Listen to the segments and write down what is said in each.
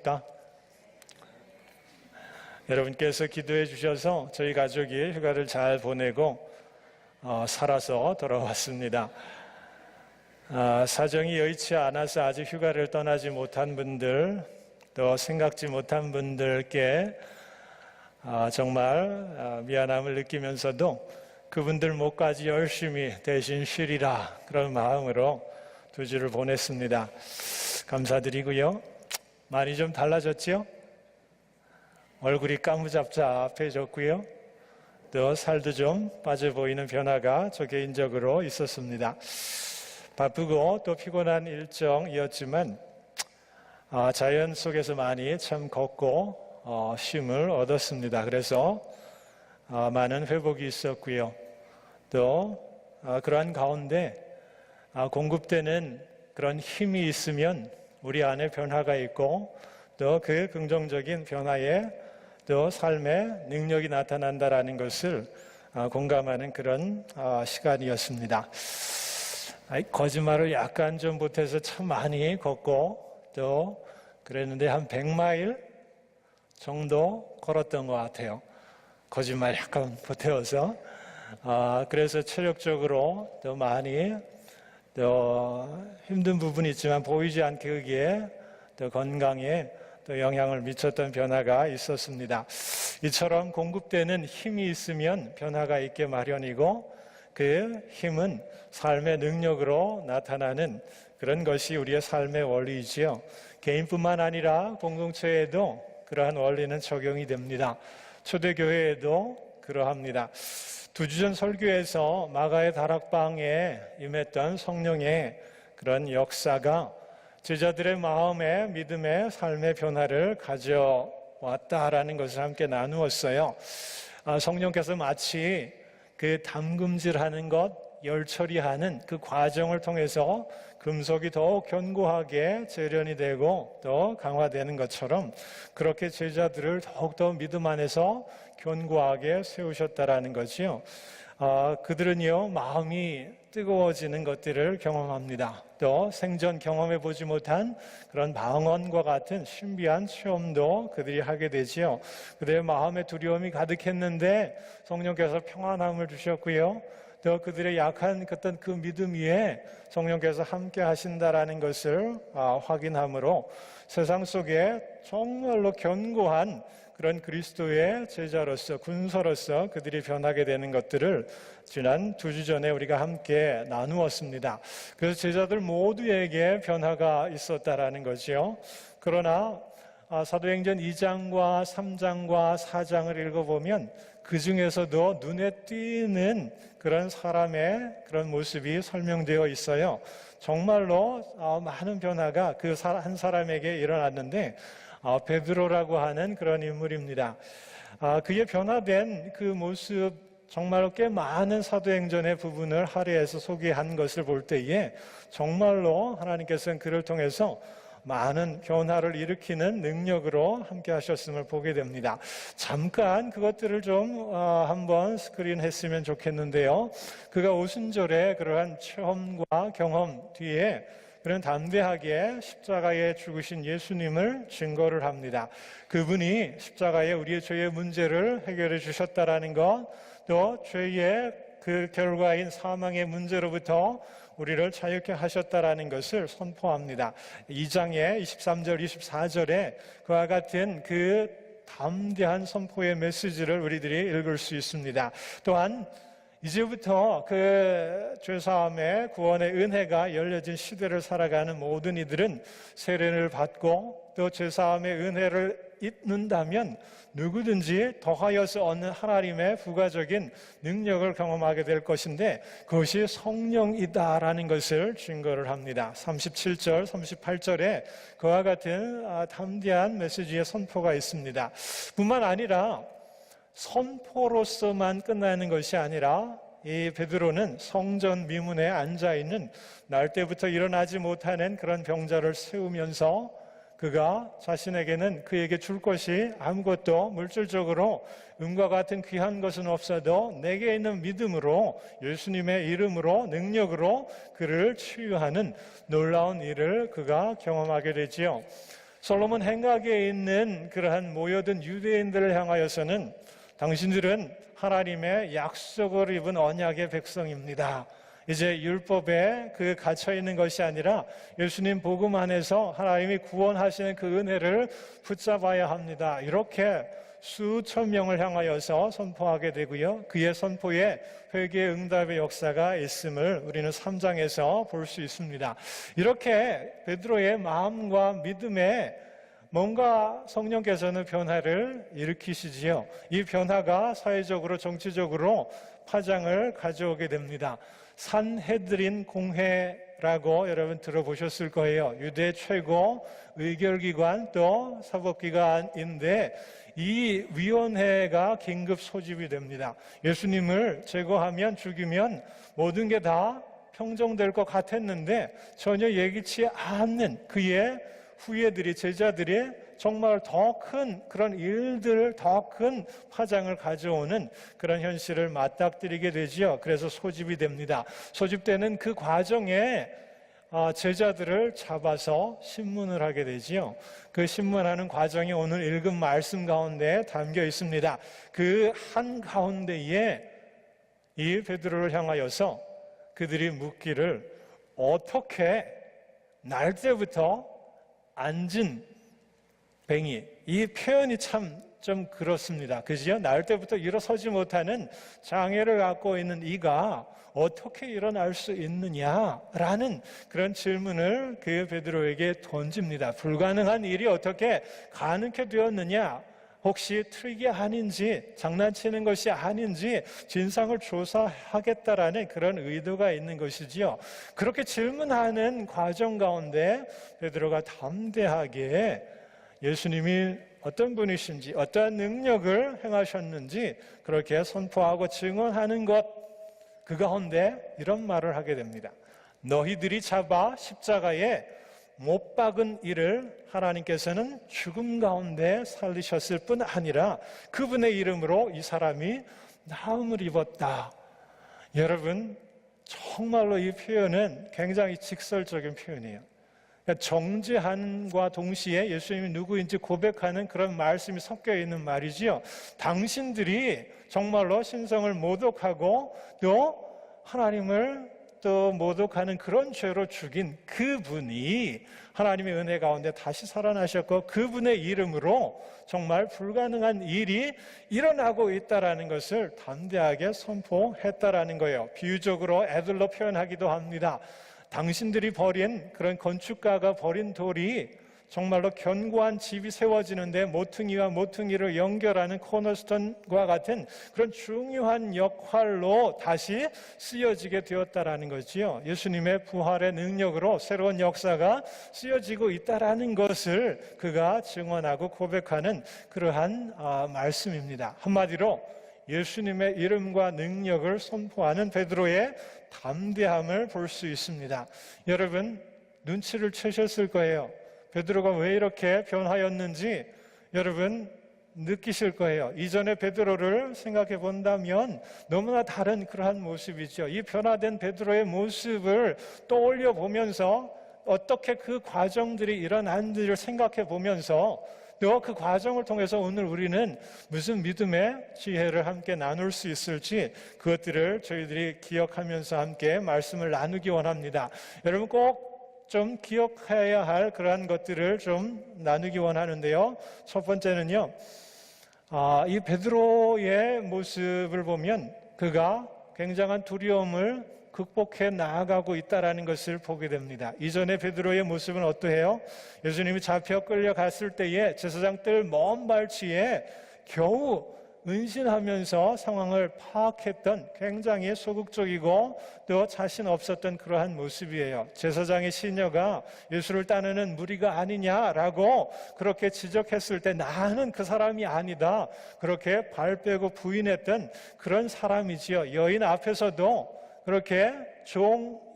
계십니까? 여러분께서 기도해 주셔서 저희 가족이 휴가를 잘 보내고 살아서 돌아왔습니다. 사정이 여의치 않아서 아직 휴가를 떠나지 못한 분들, 또 생각지 못한 분들께 정말 미안함을 느끼면서도 그분들 목까지 열심히 대신 쉬리라, 그런 마음으로 2주를 보냈습니다. 감사드리고요. 많이 좀 달라졌죠? 얼굴이 까무잡잡해졌고요. 또 살도 좀 빠져 보이는 변화가 저 개인적으로 있었습니다. 바쁘고 또 피곤한 일정이었지만 자연 속에서 많이 참 걷고 쉼을 얻었습니다. 그래서 많은 회복이 있었고요. 또 그러한 가운데 공급되는 그런 힘이 있으면 우리 안에 변화가 있고 또 그 긍정적인 변화에 또 삶의 능력이 나타난다라는 것을 공감하는 그런 시간이었습니다. 거짓말을 약간 좀 보태서 참 많이 걷고 또 그랬는데 한 100마일 정도 걸었던 것 같아요. 거짓말 약간 보태어서. 그래서 체력적으로 또 많이 또 힘든 부분이 있지만 보이지 않게 거기에 또 건강에 또 영향을 미쳤던 변화가 있었습니다. 이처럼 공급되는 힘이 있으면 변화가 있게 마련이고 그 힘은 삶의 능력으로 나타나는 그런 것이 우리의 삶의 원리이지요. 개인뿐만 아니라 공동체에도 그러한 원리는 적용이 됩니다. 초대교회에도 그러합니다. 2주 전 설교에서 마가의 다락방에 임했던 성령의 그런 역사가 제자들의 마음에 믿음의 삶의 변화를 가져왔다라는 것을 함께 나누었어요. 성령께서 마치 그 담금질하는 것, 열처리하는 그 과정을 통해서 금속이 더욱 견고하게 재련이 되고 또 강화되는 것처럼 그렇게 제자들을 더욱더 믿음 안에서 견고하게 세우셨다라는 거지요. 그들은요, 마음이 뜨거워지는 것들을 경험합니다. 또 생전 경험해 보지 못한 그런 방언과 같은 신비한 체험도 그들이 하게 되지요. 그들의 마음에 두려움이 가득했는데 성령께서 평안함을 주셨고요. 또 그들의 약한 어떤 그 믿음 위에 성령께서 함께 하신다라는 것을 확인함으로 세상 속에 정말로 견고한 그런 그리스도의 제자로서 군사로서 그들이 변하게 되는 것들을 지난 2주 전에 우리가 함께 나누었습니다. 그래서 제자들 모두에게 변화가 있었다라는 거죠. 그러나 사도행전 2장과 3장과 4장을 읽어보면 그 중에서도 눈에 띄는 그런 사람의 그런 모습이 설명되어 있어요. 정말로 많은 변화가 그 한 사람에게 일어났는데 베드로라고 하는 그런 인물입니다. 그의 변화된 그 모습, 정말로 꽤 많은 사도행전의 부분을 할애해서 소개한 것을 볼 때에 정말로 하나님께서는 그를 통해서 많은 변화를 일으키는 능력으로 함께 하셨음을 보게 됩니다. 잠깐 그것들을 좀 한번 스크린했으면 좋겠는데요. 그가 오순절에 그러한 체험과 경험 뒤에 그런 담대하게 십자가에 죽으신 예수님을 증거를 합니다. 그분이 십자가에 우리의 죄의 문제를 해결해 주셨다라는 것, 또 죄의 그 결과인 사망의 문제로부터 우리를 자유케 하셨다라는 것을 선포합니다. 2장의 23절, 24절에 그와 같은 그 담대한 선포의 메시지를 우리들이 읽을 수 있습니다. 또한 이제부터 그 죄사함의 구원의 은혜가 열려진 시대를 살아가는 모든 이들은 세례를 받고 또 죄사함의 은혜를 잊는다면 누구든지 더하여서 얻는 하나님의 부가적인 능력을 경험하게 될 것인데 그것이 성령이다라는 것을 증거를 합니다. 37절, 38절에 그와 같은 담대한 메시지의 선포가 있습니다. 뿐만 아니라 선포로서만 끝나는 것이 아니라 이 베드로는 성전 미문에 앉아있는 날 때부터 일어나지 못하는 그런 병자를 세우면서 그가 자신에게는 그에게 줄 것이 아무것도 물질적으로 은과 같은 귀한 것은 없어도 내게 있는 믿음으로 예수님의 이름으로 능력으로 그를 치유하는 놀라운 일을 그가 경험하게 되지요. 솔로몬 행각에 있는 그러한 모여든 유대인들을 향하여서는 당신들은 하나님의 약속을 입은 언약의 백성입니다. 이제 율법에 그 갇혀 있는 것이 아니라 예수님 복음 안에서 하나님이 구원하시는 그 은혜를 붙잡아야 합니다. 이렇게 수천 명을 향하여서 선포하게 되고요. 그의 선포에 회개 응답의 역사가 있음을 우리는 3장에서 볼 수 있습니다. 이렇게 베드로의 마음과 믿음에 뭔가 성령께서는 변화를 일으키시지요. 이 변화가 사회적으로 정치적으로 파장을 가져오게 됩니다. 산헤드린 공회라고 여러분 들어보셨을 거예요. 유대 최고 의결기관 또 사법기관인데 이 위원회가 긴급 소집이 됩니다. 예수님을 제거하면 죽이면 모든 게 다 평정될 것 같았는데 전혀 예기치 않는 그의 후예들이, 제자들이 정말 더 큰 그런 일들, 더 큰 파장을 가져오는 그런 현실을 맞닥뜨리게 되지요. 그래서 소집이 됩니다. 소집되는 그 과정에 제자들을 잡아서 신문을 하게 되지요. 그 신문하는 과정이 오늘 읽은 말씀 가운데 담겨 있습니다. 그 한가운데에 이 베드로를 향하여서 그들이 묻기를 어떻게 날 때부터 앉은 뱅이, 이 표현이 참 좀 그렇습니다. 그죠? 날 때부터 일어서지 못하는 장애를 갖고 있는 이가 어떻게 일어날 수 있느냐라는 그런 질문을 그 베드로에게 던집니다. 불가능한 일이 어떻게 가능케 되었느냐? 혹시 트릭이 아닌지, 장난치는 것이 아닌지 진상을 조사하겠다라는 그런 의도가 있는 것이지요. 그렇게 질문하는 과정 가운데 베드로가 담대하게 예수님이 어떤 분이신지, 어떠한 능력을 행하셨는지 그렇게 선포하고 증언하는 것, 그 가운데 이런 말을 하게 됩니다. 너희들이 잡아 십자가에 못 박은 이를 하나님께서는 죽음 가운데 살리셨을 뿐 아니라 그분의 이름으로 이 사람이 나음을 입었다. 여러분, 정말로 이 표현은 굉장히 직설적인 표현이에요. 정죄함과 동시에 예수님이 누구인지 고백하는 그런 말씀이 섞여 있는 말이지요. 당신들이 정말로 신성을 모독하고 또 하나님을 또 모독하는 그런 죄로 죽인 그분이 하나님의 은혜 가운데 다시 살아나셨고 그분의 이름으로 정말 불가능한 일이 일어나고 있다는 것을 담대하게 선포했다라는 거예요. 비유적으로 애들로 표현하기도 합니다. 당신들이 버린 그런 건축가가 버린 돌이 정말로 견고한 집이 세워지는데 모퉁이와 모퉁이를 연결하는 코너스톤과 같은 그런 중요한 역할로 다시 쓰여지게 되었다라는 거지요. 예수님의 부활의 능력으로 새로운 역사가 쓰여지고 있다라는 것을 그가 증언하고 고백하는 그러한 말씀입니다. 한마디로 예수님의 이름과 능력을 선포하는 베드로의 담대함을 볼 수 있습니다. 여러분, 눈치를 채셨을 거예요. 베드로가 왜 이렇게 변하였는지 여러분 느끼실 거예요. 이전의 베드로를 생각해 본다면 너무나 다른 그러한 모습이죠. 이 변화된 베드로의 모습을 떠올려 보면서 어떻게 그 과정들이 일어난지를 생각해 보면서 또 그 과정을 통해서 오늘 우리는 무슨 믿음의 지혜를 함께 나눌 수 있을지 그것들을 저희들이 기억하면서 함께 말씀을 나누기 원합니다. 여러분 꼭 좀 기억해야 할 그러한 것들을 좀 나누기 원하는데요. 첫 번째는요, 이 베드로의 모습을 보면 그가 굉장한 두려움을 극복해 나아가고 있다는 것을 보게 됩니다. 이전에 베드로의 모습은 어떠해요? 예수님이 잡혀 끌려갔을 때에 제사장 뜰 먼 발치에 겨우 은신하면서 상황을 파악했던 굉장히 소극적이고 또 자신 없었던 그러한 모습이에요. 제사장의 시녀가 예수를 따르는 무리가 아니냐라고 그렇게 지적했을 때 나는 그 사람이 아니다. 그렇게 발 빼고 부인했던 그런 사람이지요. 여인 앞에서도 그렇게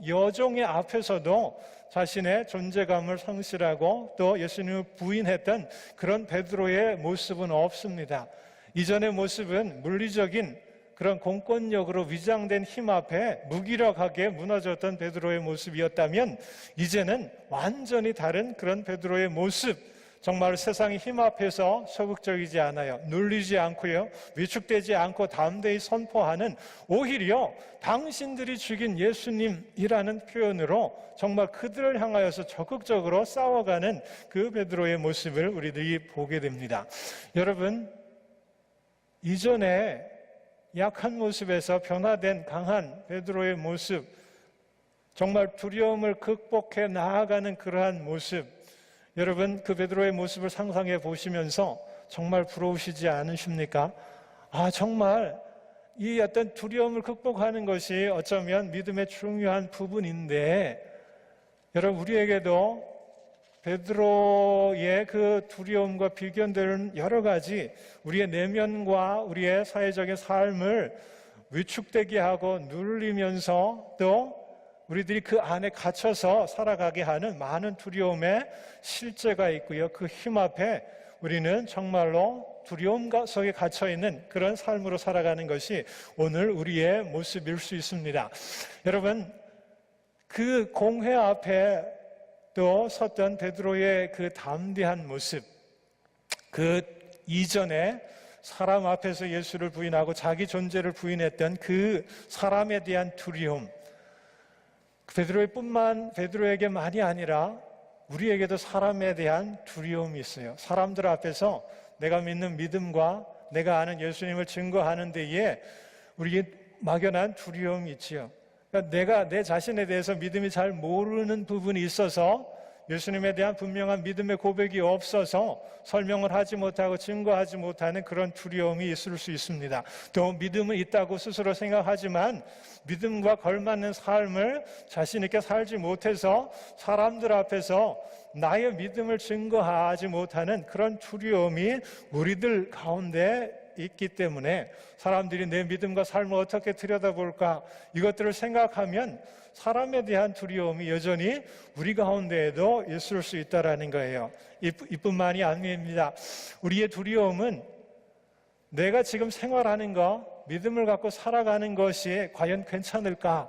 여종의 앞에서도 자신의 존재감을 상실하고 또 예수님을 부인했던 그런 베드로의 모습은 없습니다. 이전의 모습은 물리적인 그런 공권력으로 위장된 힘 앞에 무기력하게 무너졌던 베드로의 모습이었다면 이제는 완전히 다른 그런 베드로의 모습, 정말 세상의 힘 앞에서 소극적이지 않아요. 눌리지 않고요. 위축되지 않고 담대히 선포하는, 오히려 당신들이 죽인 예수님이라는 표현으로 정말 그들을 향하여서 적극적으로 싸워가는 그 베드로의 모습을 우리들이 보게 됩니다. 여러분, 이전에 약한 모습에서 변화된 강한 베드로의 모습, 정말 두려움을 극복해 나아가는 그러한 모습, 여러분 그 베드로의 모습을 상상해 보시면서 정말 부러우시지 않으십니까? 정말 이 어떤 두려움을 극복하는 것이 어쩌면 믿음의 중요한 부분인데, 여러분 우리에게도 베드로의 그 두려움과 비견되는 여러 가지 우리의 내면과 우리의 사회적인 삶을 위축되게 하고 눌리면서 또 우리들이 그 안에 갇혀서 살아가게 하는 많은 두려움의 실제가 있고요. 그 힘 앞에 우리는 정말로 두려움 속에 갇혀있는 그런 삶으로 살아가는 것이 오늘 우리의 모습일 수 있습니다. 여러분, 그 공회 앞에 또 섰던 베드로의 그 담대한 모습, 그 이전에 사람 앞에서 예수를 부인하고 자기 존재를 부인했던 그 사람에 대한 두려움, 베드로에게만이 아니라 우리에게도 사람에 대한 두려움이 있어요. 사람들 앞에서 내가 믿는 믿음과 내가 아는 예수님을 증거하는 데에 우리의 막연한 두려움이 있지요. 그러니까 내가 내 자신에 대해서 믿음이 잘 모르는 부분이 있어서, 예수님에 대한 분명한 믿음의 고백이 없어서 설명을 하지 못하고 증거하지 못하는 그런 두려움이 있을 수 있습니다. 또 믿음은 있다고 스스로 생각하지만 믿음과 걸맞는 삶을 자신 있게 살지 못해서 사람들 앞에서 나의 믿음을 증거하지 못하는 그런 두려움이 우리들 가운데 있기 때문에 사람들이 내 믿음과 삶을 어떻게 들여다볼까, 이것들을 생각하면 사람에 대한 두려움이 여전히 우리 가운데에도 있을 수 있다는 거예요. 이뿐만이 아닙니다. 우리의 두려움은 내가 지금 생활하는 것, 믿음을 갖고 살아가는 것이 과연 괜찮을까?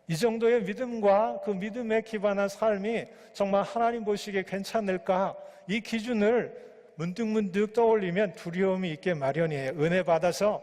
이 정도의 믿음과 그 믿음에 기반한 삶이 정말 하나님 보시기에 괜찮을까? 이 기준을 문득문득 떠올리면 두려움이 있게 마련이에요. 은혜 받아서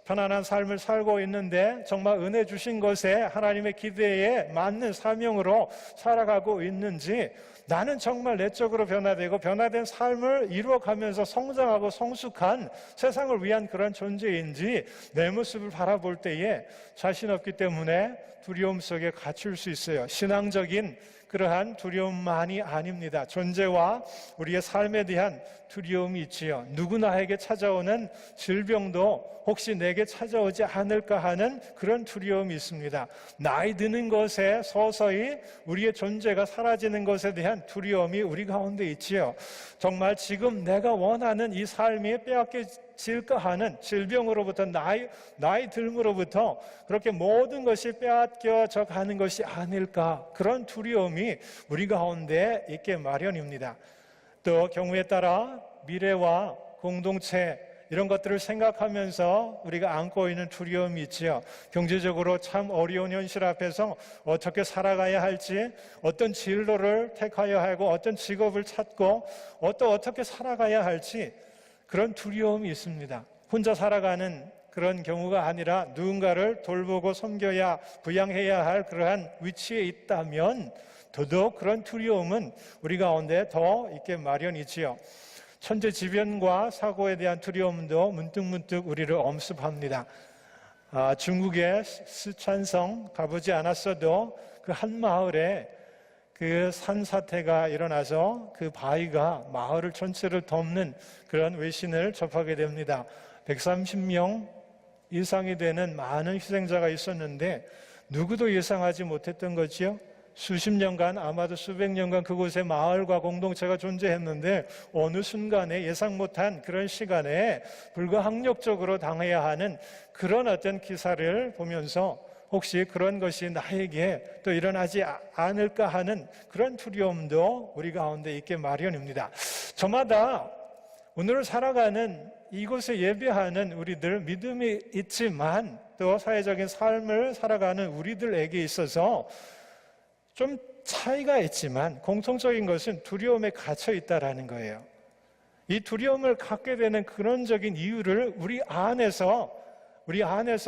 편안한 삶을 살고 있는데 정말 은혜 주신 것에 하나님의 기대에 맞는 사명으로 살아가고 있는지, 나는 정말 내적으로 변화된 삶을 이루어가면서 성장하고 성숙한 세상을 위한 그런 존재인지 내 모습을 바라볼 때에 자신 없기 때문에 두려움 속에 갇힐 수 있어요. 신앙적인 그러한 두려움만이 아닙니다. 존재와 우리의 삶에 대한 두려움이 있지요. 누구나에게 찾아오는 질병도 혹시 내게 찾아오지 않을까 하는 그런 두려움이 있습니다. 나이 드는 것에 서서히 우리의 존재가 사라지는 것에 대한 두려움이 우리 가운데 있지요. 정말 지금 내가 원하는 이 삶이 빼앗겨질까 하는 질병으로부터 나이 들므로부터 그렇게 모든 것이 빼앗겨져 가는 것이 아닐까, 그런 두려움이 우리 가운데 있게 마련입니다. 또 경우에 따라 미래와 공동체 이런 것들을 생각하면서 우리가 안고 있는 두려움이 있지요. 경제적으로 참 어려운 현실 앞에서 어떻게 살아가야 할지, 어떤 진로를 택하여야 하고 어떤 직업을 찾고 어떻게 살아가야 할지 그런 두려움이 있습니다. 혼자 살아가는 그런 경우가 아니라 누군가를 돌보고 섬겨야, 부양해야 할 그러한 위치에 있다면 더더욱 그런 두려움은 우리 가운데 더 있게 마련이지요. 천재지변과 사고에 대한 두려움도 문득문득 우리를 엄습합니다. 중국의 스촨성 가보지 않았어도 그 한 마을에 그 산사태가 일어나서 그 바위가 마을 전체를 덮는 그런 외신을 접하게 됩니다. 130명 이상이 되는 많은 희생자가 있었는데 누구도 예상하지 못했던 거지요. 수십 년간, 아마도 수백 년간 그곳에 마을과 공동체가 존재했는데 어느 순간에 예상 못한 그런 시간에 불가항력적으로 당해야 하는 그런 어떤 기사를 보면서 혹시 그런 것이 나에게 또 일어나지 않을까 하는 그런 두려움도 우리 가운데 있게 마련입니다. 저마다 오늘을 살아가는 이곳에 예배하는 우리들, 믿음이 있지만 또 사회적인 삶을 살아가는 우리들에게 있어서 좀 차이가 있지만 공통적인 것은 두려움에 갇혀 있다라는 거예요. 이 두려움을 갖게 되는 근원적인 이유를 우리 안에서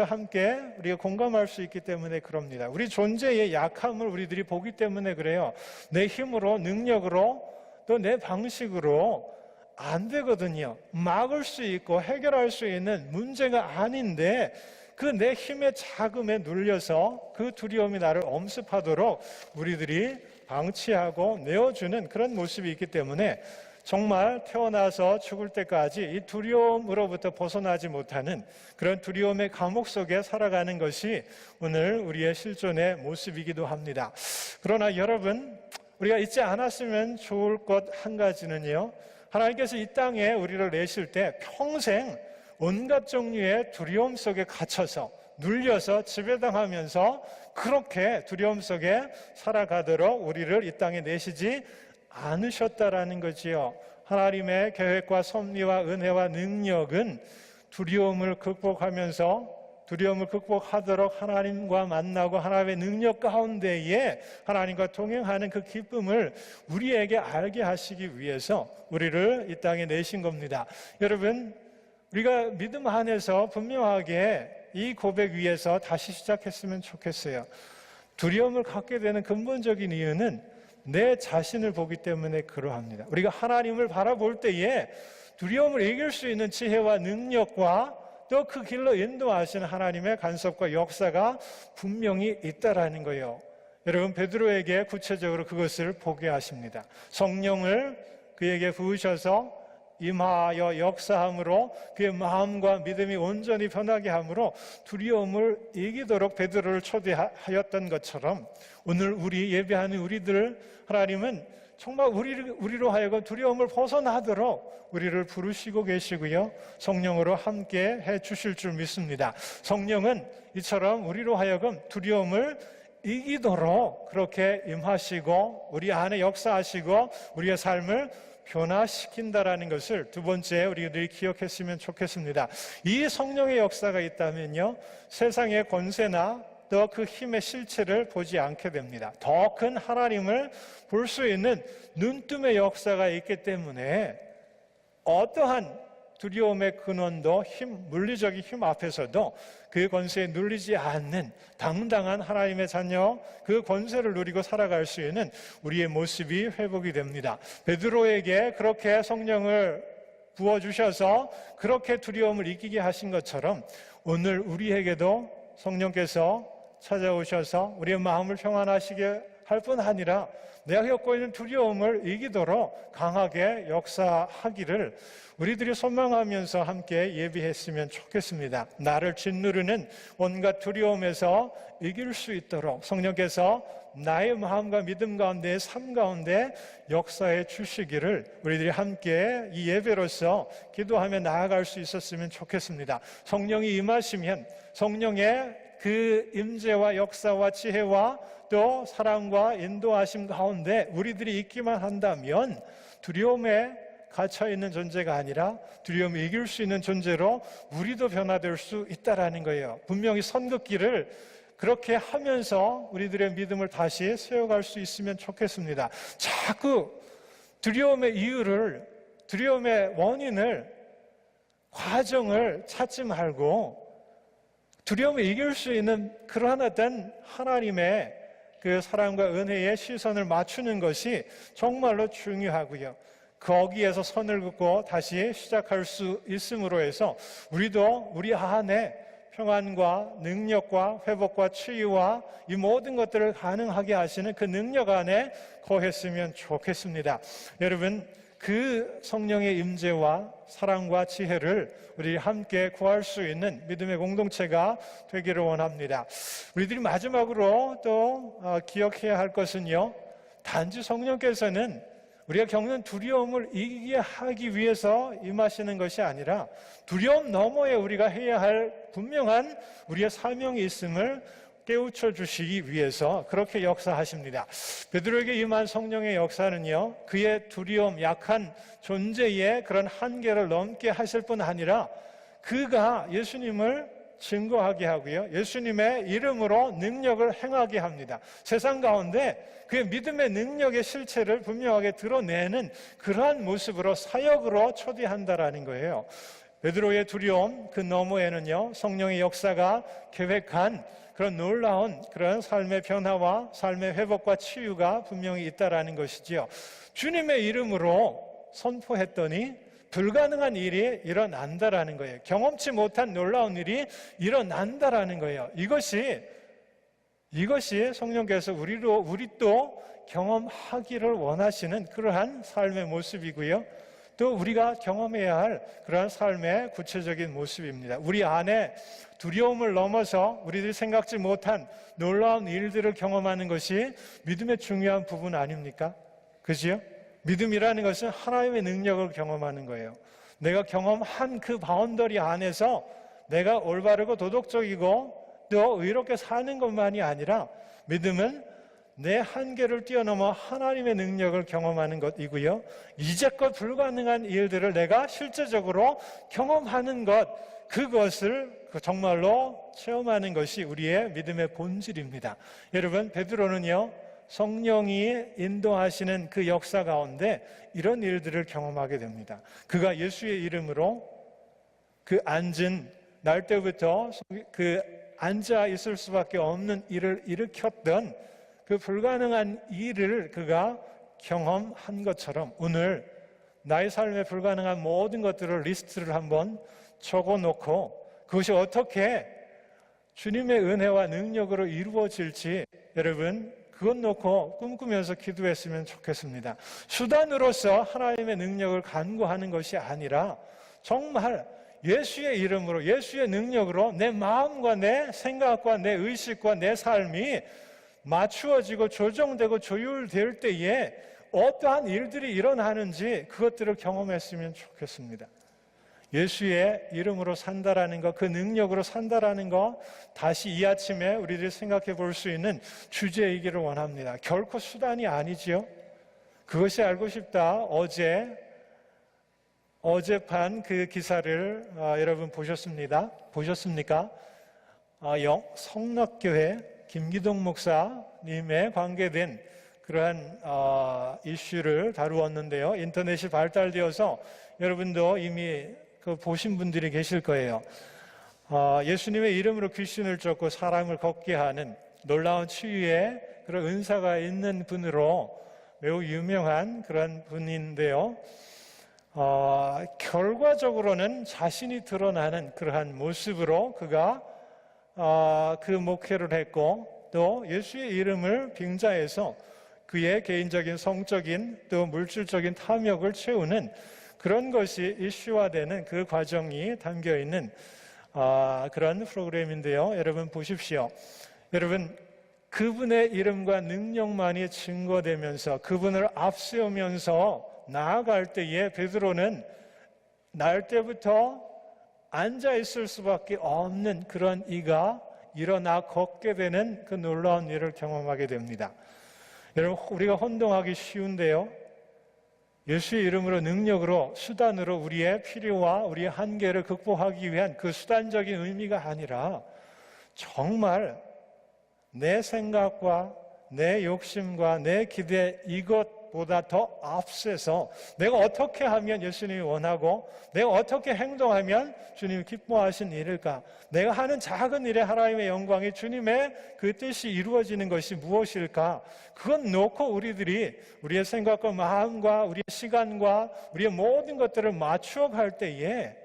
함께 우리가 공감할 수 있기 때문에 그럽니다. 우리 존재의 약함을 우리들이 보기 때문에 그래요. 내 힘으로, 능력으로, 또 내 방식으로 안 되거든요. 막을 수 있고 해결할 수 있는 문제가 아닌데 그 내 힘의 자금에 눌려서 그 두려움이 나를 엄습하도록 우리들이 방치하고 내어주는 그런 모습이 있기 때문에 정말 태어나서 죽을 때까지 이 두려움으로부터 벗어나지 못하는 그런 두려움의 감옥 속에 살아가는 것이 오늘 우리의 실존의 모습이기도 합니다. 그러나 여러분, 우리가 잊지 않았으면 좋을 것 한 가지는요, 하나님께서 이 땅에 우리를 내실 때 평생 온갖 종류의 두려움 속에 갇혀서 눌려서 지배당하면서 그렇게 두려움 속에 살아가도록 우리를 이 땅에 내시지 않으셨다라는 거지요. 하나님의 계획과 섭리와 은혜와 능력은 두려움을 극복하도록 하나님과 만나고 하나님의 능력 가운데에 하나님과 동행하는 그 기쁨을 우리에게 알게 하시기 위해서 우리를 이 땅에 내신 겁니다. 여러분, 우리가 믿음 안에서 분명하게 이 고백 위에서 다시 시작했으면 좋겠어요. 두려움을 갖게 되는 근본적인 이유는 내 자신을 보기 때문에 그러합니다. 우리가 하나님을 바라볼 때에 두려움을 이길 수 있는 지혜와 능력과 또 그 길로 인도하시는 하나님의 간섭과 역사가 분명히 있다라는 거예요. 여러분, 베드로에게 구체적으로 그것을 보게 하십니다. 성령을 그에게 부으셔서 임하여 역사함으로 그의 마음과 믿음이 온전히 변하게 함으로 두려움을 이기도록 베드로를 초대하였던 것처럼 오늘 우리 예배하는 우리들, 하나님은 정말 우리로 하여금 두려움을 벗어나도록 우리를 부르시고 계시고요, 성령으로 함께 해 주실 줄 믿습니다. 성령은 이처럼 우리로 하여금 두려움을 이기도록 그렇게 임하시고 우리 안에 역사하시고 우리의 삶을 변화시킨다라는 것을 두 번째 우리들이 기억했으면 좋겠습니다. 이 성령의 역사가 있다면요, 세상의 권세나 또 그 힘의 실체를 보지 않게 됩니다. 더 큰 하나님을 볼 수 있는 눈뜸의 역사가 있기 때문에 어떠한 두려움의 근원도 물리적인 힘 앞에서도 그 권세에 눌리지 않는 당당한 하나님의 자녀, 그 권세를 누리고 살아갈 수 있는 우리의 모습이 회복이 됩니다. 베드로에게 그렇게 성령을 부어주셔서 그렇게 두려움을 이기게 하신 것처럼 오늘 우리에게도 성령께서 찾아오셔서 우리의 마음을 평안하시게 할 뿐 아니라 내가 겪고 있는 두려움을 이기도록 강하게 역사하기를 우리들이 소망하면서 함께 예비했으면 좋겠습니다. 나를 짓누르는 온갖 두려움에서 이길 수 있도록 성령께서 나의 마음과 믿음 가운데, 삶 가운데 역사해 주시기를 우리들이 함께 이 예배로서 기도하며 나아갈 수 있었으면 좋겠습니다. 성령이 임하시면 성령의 그 임재와 역사와 지혜와 또 사랑과 인도하심 가운데 우리들이 있기만 한다면 두려움에 갇혀있는 존재가 아니라 두려움을 이길 수 있는 존재로 우리도 변화될 수 있다는 거예요. 분명히 선긋기를 그렇게 하면서 우리들의 믿음을 다시 세워갈 수 있으면 좋겠습니다. 자꾸 두려움의 이유를, 두려움의 원인을, 과정을 찾지 말고 두려움을 이길 수 있는 그러한 어떤 하나님의 그 사랑과 은혜의 시선을 맞추는 것이 정말로 중요하고요. 거기에서 선을 긋고 다시 시작할 수 있음으로 해서 우리도 우리 안에 평안과 능력과 회복과 치유와 이 모든 것들을 가능하게 하시는 그 능력 안에 거했으면 좋겠습니다. 여러분, 그 성령의 임재와 사랑과 지혜를 우리 함께 구할 수 있는 믿음의 공동체가 되기를 원합니다. 우리들이 마지막으로 또 기억해야 할 것은요, 단지 성령께서는 우리가 겪는 두려움을 이기게 하기 위해서 임하시는 것이 아니라 두려움 너머에 우리가 해야 할 분명한 우리의 사명이 있음을 깨우쳐 주시기 위해서 그렇게 역사하십니다. 베드로에게 임한 성령의 역사는요, 그의 두려움, 약한 존재의 그런 한계를 넘게 하실 뿐 아니라 그가 예수님을 증거하게 하고요. 예수님의 이름으로 능력을 행하게 합니다. 세상 가운데 그의 믿음의 능력의 실체를 분명하게 드러내는 그러한 모습으로 사역으로 초대한다라는 거예요. 베드로의 두려움 그 너머에는요, 성령의 역사가 계획한 그런 놀라운 그런 삶의 변화와 삶의 회복과 치유가 분명히 있다라는 것이지요. 주님의 이름으로 선포했더니 불가능한 일이 일어난다라는 거예요. 경험치 못한 놀라운 일이 일어난다라는 거예요. 이것이 성령께서 우리 또 경험하기를 원하시는 그러한 삶의 모습이고요. 또 우리가 경험해야 할 그러한 삶의 구체적인 모습입니다. 우리 안에 두려움을 넘어서 우리들이 생각지 못한 놀라운 일들을 경험하는 것이 믿음의 중요한 부분 아닙니까? 그지요? 믿음이라는 것은 하나님의 능력을 경험하는 거예요. 내가 경험한 그 바운더리 안에서 내가 올바르고 도덕적이고 또 의롭게 사는 것만이 아니라 믿음은 내 한계를 뛰어넘어 하나님의 능력을 경험하는 것이고요. 이제껏 불가능한 일들을 내가 실제적으로 경험하는 것, 그것을 정말로 체험하는 것이 우리의 믿음의 본질입니다. 여러분, 베드로는요, 성령이 인도하시는 그 역사 가운데 이런 일들을 경험하게 됩니다. 그가 예수의 이름으로 그 앉은 날 때부터 그 앉아 있을 수밖에 없는 일을 일으켰던 그 불가능한 일을 그가 경험한 것처럼 오늘 나의 삶에 불가능한 모든 것들을 리스트를 한번 적어놓고 그것이 어떻게 주님의 은혜와 능력으로 이루어질지 여러분 그것 놓고 꿈꾸면서 기도했으면 좋겠습니다. 수단으로서 하나님의 능력을 간구하는 것이 아니라 정말 예수의 이름으로 예수의 능력으로 내 마음과 내 생각과 내 의식과 내 삶이 맞추어지고 조정되고 조율될 때에 어떠한 일들이 일어나는지 그것들을 경험했으면 좋겠습니다. 예수의 이름으로 산다라는 것, 그 능력으로 산다라는 것, 다시 이 아침에 우리들이 생각해 볼 수 있는 주제이기를 원합니다. 결코 수단이 아니지요. 그것이 알고 싶다. 어젯밤 그 기사를 여러분 보셨습니까? 성락교회 김기동 목사님에 관계된 그러한 이슈를 다루었는데요. 인터넷이 발달되어서 여러분도 이미 보신 분들이 계실 거예요. 예수님의 이름으로 귀신을 쫓고 사람을 걷게 하는 놀라운 치유의 그런 은사가 있는 분으로 매우 유명한 그런 분인데요. 결과적으로는 자신이 드러나는 그러한 모습으로 그가 그 목회를 했고 또 예수의 이름을 빙자해서 그의 개인적인 성적인 또 물질적인 탐욕을 채우는 그런 것이 이슈화되는 그 과정이 담겨있는 그런 프로그램인데요. 여러분 보십시오. 여러분 그분의 이름과 능력만이 증거되면서 그분을 앞세우면서 나아갈 때에 베드로는 날 때부터 앉아있을 수밖에 없는 그런 이가 일어나 걷게 되는 그 놀라운 일을 경험하게 됩니다. 여러분 우리가 혼동하기 쉬운데요. 예수의 이름으로 능력으로 수단으로 우리의 필요와 우리의 한계를 극복하기 위한 그 수단적인 의미가 아니라 정말 내 생각과 내 욕심과 내 기대 이것보다 더 앞서서 내가 어떻게 하면 예수님이 원하고 내가 어떻게 행동하면 주님이 기뻐하신 일일까? 내가 하는 작은 일에 하나님의 영광이 주님의 그 뜻이 이루어지는 것이 무엇일까? 그건 놓고 우리들이 우리의 생각과 마음과 우리의 시간과 우리의 모든 것들을 맞추어 갈 때에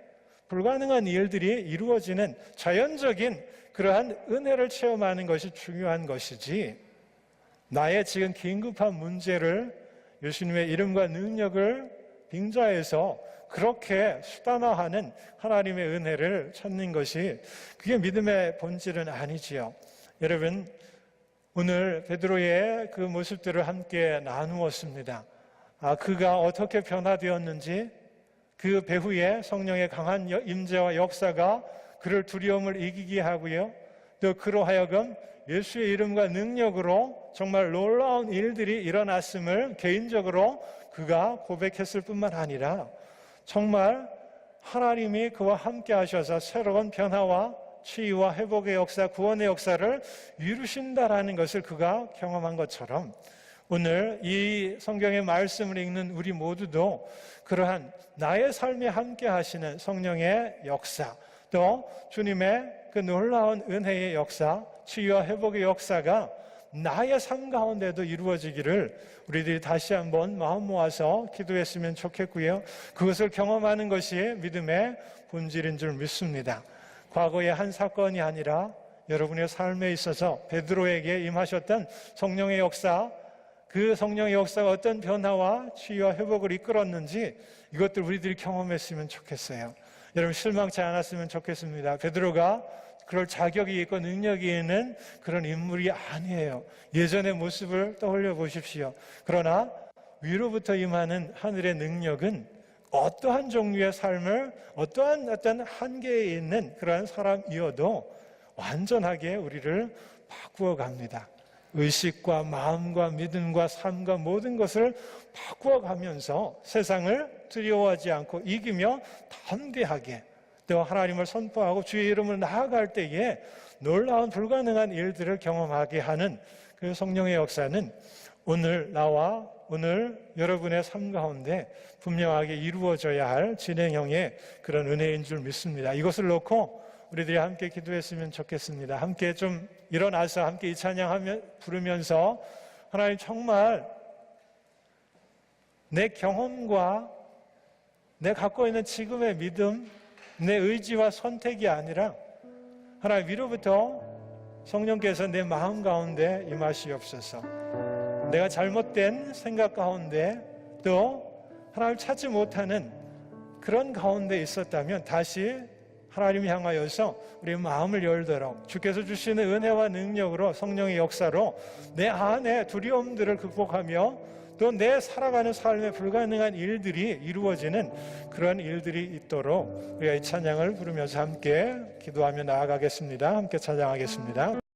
불가능한 일들이 이루어지는 자연적인 그러한 은혜를 체험하는 것이 중요한 것이지 나의 지금 긴급한 문제를 예수님의 이름과 능력을 빙자해서 그렇게 수단화하는 하나님의 은혜를 찾는 것이 그게 믿음의 본질은 아니지요. 여러분 오늘 베드로의 그 모습들을 함께 나누었습니다. 그가 어떻게 변화되었는지 그 배후에 성령의 강한 임재와 역사가 그를 두려움을 이기게 하고요. 또 그로 하여금 예수의 이름과 능력으로 정말 놀라운 일들이 일어났음을 개인적으로 그가 고백했을 뿐만 아니라 정말 하나님이 그와 함께 하셔서 새로운 변화와 치유와 회복의 역사, 구원의 역사를 이루신다라는 것을 그가 경험한 것처럼 오늘 이 성경의 말씀을 읽는 우리 모두도 그러한 나의 삶에 함께 하시는 성령의 역사, 또 주님의 그 놀라운 은혜의 역사, 치유와 회복의 역사가 나의 삶 가운데도 이루어지기를 우리들이 다시 한번 마음 모아서 기도했으면 좋겠고요. 그것을 경험하는 것이 믿음의 본질인 줄 믿습니다. 과거의 한 사건이 아니라 여러분의 삶에 있어서 베드로에게 임하셨던 성령의 역사, 그 성령의 역사가 어떤 변화와 치유와 회복을 이끌었는지 이것들 우리들이 경험했으면 좋겠어요. 여러분 실망치 않았으면 좋겠습니다. 베드로가 그럴 자격이 있고 능력이 있는 그런 인물이 아니에요. 예전의 모습을 떠올려 보십시오. 그러나 위로부터 임하는 하늘의 능력은 어떠한 종류의 삶을 어떠한 어떤 한계에 있는 그러한 사람이어도 완전하게 우리를 바꾸어 갑니다. 의식과 마음과 믿음과 삶과 모든 것을 바꾸어 가면서 세상을 두려워하지 않고 이기며 담대하게 또 하나님을 선포하고 주의 이름을 나아갈 때에 놀라운 불가능한 일들을 경험하게 하는 그 성령의 역사는 오늘 나와 오늘 여러분의 삶 가운데 분명하게 이루어져야 할 진행형의 그런 은혜인 줄 믿습니다. 이것을 놓고 우리들이 함께 기도했으면 좋겠습니다. 함께 좀 일어나서 함께 이 찬양하며 부르면서 하나님 정말 내 경험과 내 갖고 있는 지금의 믿음, 내 의지와 선택이 아니라 하나님 위로부터 성령께서 내 마음 가운데 임하시옵소서. 내가 잘못된 생각 가운데 또 하나님을 찾지 못하는 그런 가운데 있었다면 다시 하나님 향하여서 우리의 마음을 열도록 주께서 주시는 은혜와 능력으로 성령의 역사로 내 안에 두려움들을 극복하며 또 내 살아가는 삶에 불가능한 일들이 이루어지는 그런 일들이 있도록 우리가 이 찬양을 부르면서 함께 기도하며 나아가겠습니다. 함께 찬양하겠습니다.